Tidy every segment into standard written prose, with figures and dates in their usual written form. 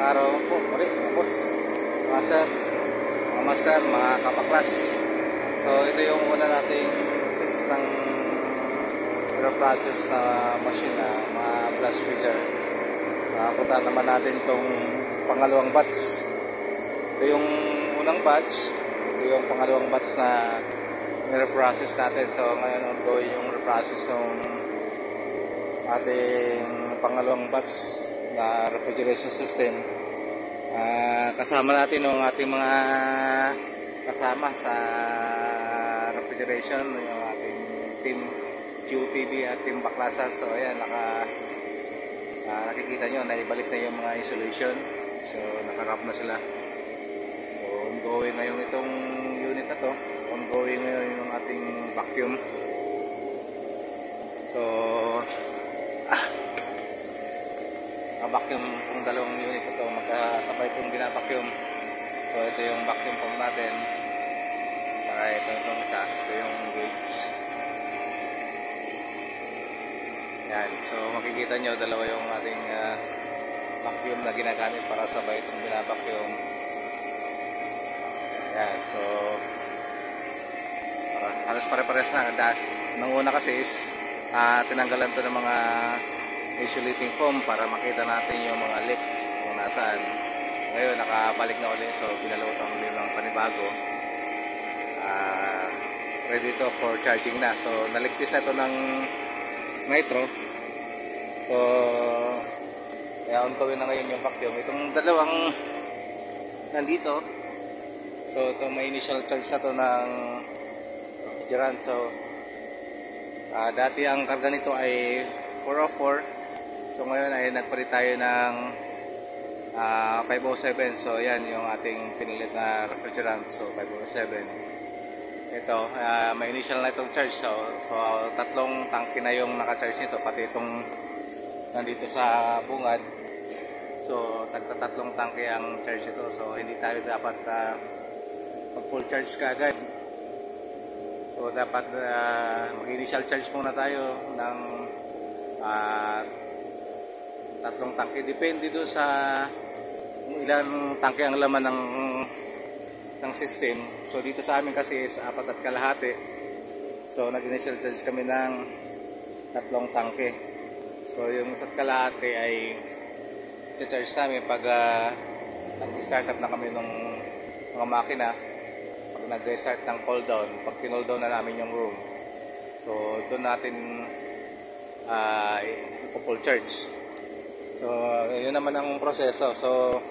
araw po muli, boss, mga sir, mga master, mga kapaklas. So ito yung una nating sets ng process na machine na mga blast freezer. Punta naman natin itong pangalawang batch. Ito yung unang batch, ito yung pangalawang batch na i-reprocess natin. So ngayon ongoing yung reprocess ng ating pangalawang batch na refrigeration system. Kasama natin yung ating mga kasama sa refrigeration, yung ating team QTV at team baklasan. So ayan, nakikita nyo na ibalik na yung mga insulation. So nakarap na sila. So ongoing ngayon itong unit na to, ongoing ngayon yung ating vacuum. So vacuum kung dalawang unit ito, magkasabay itong binabacuum. So ito yung vacuum pump natin, saka itong isa, ito yung gauge. Yan, so makikita nyo dalawa yung ating vacuum na ginagamit para sabay itong binabacuum. Yan, so halos pare-pares na. Nang una kasi is tinanggalan to ng mga insulating foam para makita natin yung mga leak kung nasaan. Ngayon nakabalik na ulit, so pinalutang ulit ng panibago. Ready to for charging na. So naligpis na ito ng nitro. So kaya ongoing na ngayon yung vacuum. Itong dalawang nandito, so ito may initial charge na ito ng refrigerant. So dati ang karga nito ay 404. So ngayon ay nagpalit tayo ng 507. So yan yung ating pinilit na refrigerant. So 507. Ito, may initial na itong charge. So tatlong tangke na yung naka-charge nito, pati itong nandito sa bungad. So tatlong tangke ang charge ito. So hindi tayo dapat mag full charge kaagad. So dapat mag-initial charge muna tayo ng tatlong tangke. Depende doon sa ilang tangke ang laman ng system. So dito sa amin kasi is 4.5. So nag-initial charge kami ng tatlong tangke. So yung 1.5 ay i-charge sa amin pag nag-start up na kami ng mga makina. Pag nag-start ng cool down, pag kinol down na namin yung room, so doon natin i-full charge. So yun naman ang proseso. So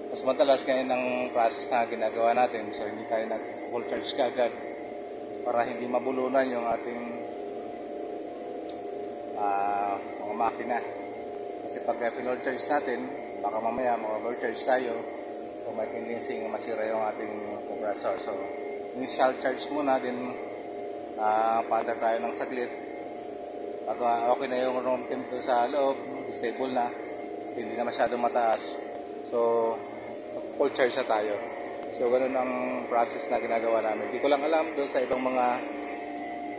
mas madalas ngayon ang process na ginagawa natin. So hindi tayo nag-full charge kaagad para hindi mabulunan yung ating mga makina. Kasi pag full charge natin, baka mamaya mag-overcharge tayo. So may tendency nga masira yung ating compressor. So initial charge muna, din paandar tayo ng saglit. Pag okay na yung room temp sa loob, stable na, hindi na masyadong mataas, so full charge na tayo. So ganun ang process na ginagawa namin. Hindi ko lang alam doon sa ibang mga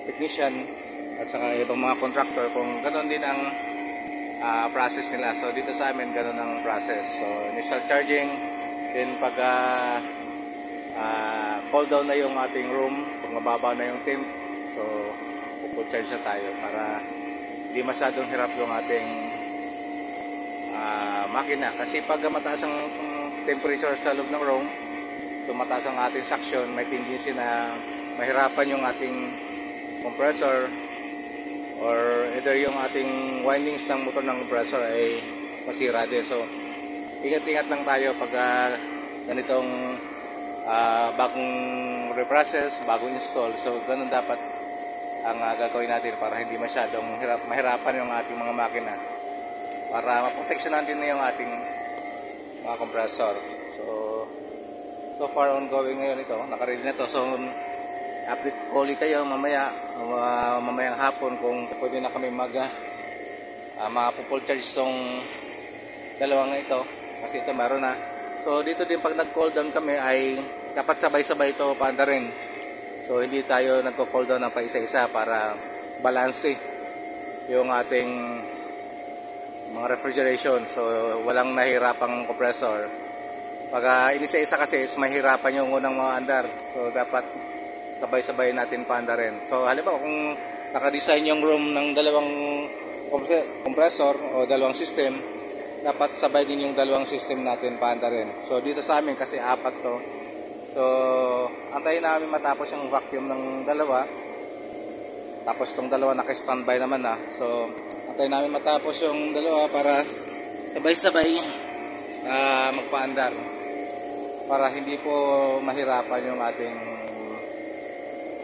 technician at saka ibang mga contractor kung ganun din ang process nila. So dito sa amin ganun ang process. So initial charging, then pag cool down na yung ating room, pag mababa na yung temp, so full charge na tayo para hindi masyadong hirap yung ating makina. Kasi pag mataas ang temperature sa loob ng room, so mataas ang ating suction, may tendency na mahirapan yung ating compressor, or either yung ating windings ng motor ng compressor ay masira din. So ingat-ingat lang tayo pag ganitong bagong reprocess, bagong install. So ganun dapat ang gagawin natin para hindi masyadong mahirapan yung ating mga makina, para maproteksyonan din na yung ating mga compressor. So far ongoing ngayon ito, nakaready na to. So update ko ulit kayo mamayang hapon kung pwede na kami full charge tong dalawang ito, kasi ito meron na. So dito din pag nag-cool down kami ay dapat sabay-sabay ito paanda rin. So hindi tayo nagko-cool down ng pa isa-isa para balanse yung ating mga refrigeration. So walang nahihirapang compressor. Pag inisa-isa kasi is mahirapan yung unang mga andar. So dapat sabay-sabay natin paandarin. So halimbawa kung naka-design yung room ng dalawang compressor o dalawang system, dapat sabay din yung dalawang system natin paandarin. So dito sa amin kasi apat to. So antayin namin matapos yung vacuum ng dalawa. Tapos tong dalawa naka-standby naman na. So antayin namin matapos yung dalawa para sabay-sabay magpaandar. Para hindi po mahirapan yung ating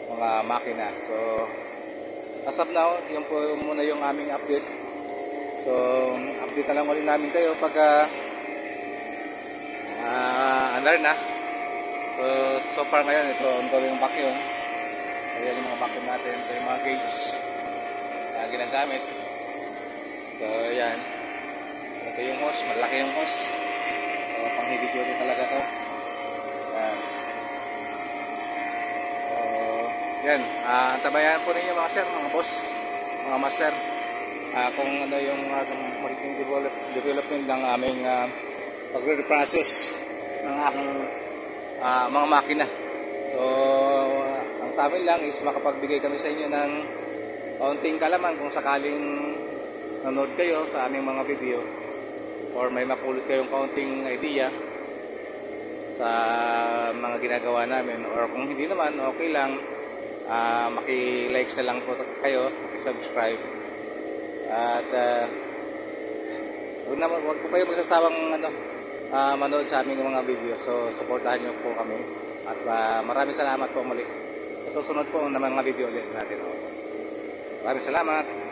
mga makina. So as of now, yun po muna yung aming update. So update na lang ulit namin kayo pag andar na. So far ngayon ito ongoing vacuum. Ayan yung mga vacuum natin. Ito yung mga gauge na ginagamit. So yan. Ito yung hose, malaki yung hose. So pang heavy duty talaga to. Yan, tabayan po ninyo mga sir, mga boss, mga master, kung ano yung magiging development ng aming pagre-reprocess ng aking mga makina. So ang sa amin lang is makapagbigay kami sa inyo ng kaunting kalaman kung sakaling nanood kayo sa aming mga video or may mapulot kayong kaunting idea sa mga ginagawa namin, or kung hindi naman okay lang, maki-likes na lang po kayo, maki-subscribe, at huwag po kayo magsasawang manood sa aming mga video. So supportahan nyo po kami, at maraming salamat po muli sa susunod po ng mga video ulit natin. Maraming salamat.